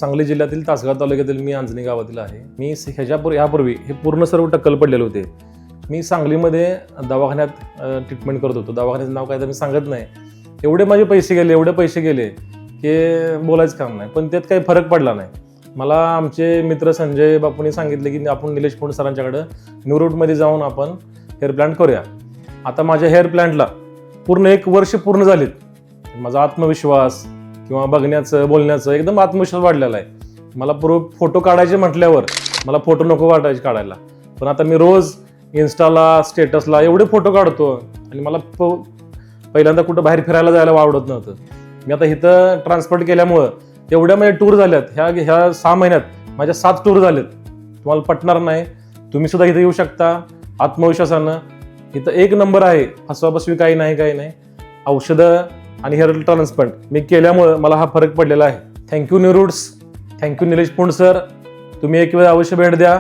सांगली जिल्ह्यातील तासगाव तालुक्यातील मी अंजनी गावातील आहे. मी ह्यापूर्वी हे पूर्ण सर्व टक्कल पडलेले होते. मी सांगलीमध्ये दवाखान्यात ट्रीटमेंट करत होतो. दवाखान्याचं नाव काय तर मी सांगत नाही. एवढे माझे पैसे गेले की बोलायचं काम नाही, पण त्यात काही फरक पडला नाही. मला आमचे मित्र संजय बापूंनी सांगितले की आपण निलेश पुंड सरांच्याकडं न्यूरोटमध्ये जाऊन आपण हेअर प्लांट करूया. आता माझ्या हेअर प्लांटला पूर्ण 1 वर्ष पूर्ण झालीत. माझा आत्मविश्वास किंवा बघण्याचं बोलण्याचं एकदम आत्मविश्वास वाढलेला आहे. मला फोटो काढायचे म्हटल्यावर मला फोटो नको वाटायचे काढायला, पण आता मी रोज इन्स्टाला स्टेटसला एवढे फोटो काढतो. आणि मला पहिल्यांदा कुठं बाहेर फिरायला जायला आवडत नव्हतं. मी आता इथं ट्रान्सपोर्ट केल्यामुळं एवढ्या माझ्या टूर झाल्यात. ह्या 6 महिन्यात माझ्या 7 टूर झालेत. तुम्हाला पटणार नाही, तुम्ही सुद्धा इथं येऊ शकता आत्मविश्वासानं. इथं 1 नंबर आहे, फसवाफसवी काही नाही. औषधं आणि हेअर ट्रान्सप्लांट मी केल्यामुळं मला हा फरक पडलेला आहे. Thank you NewRoots, thank you Nilesh Pund sir. तुम्ही एक वेळ अवश्य भेट द्या.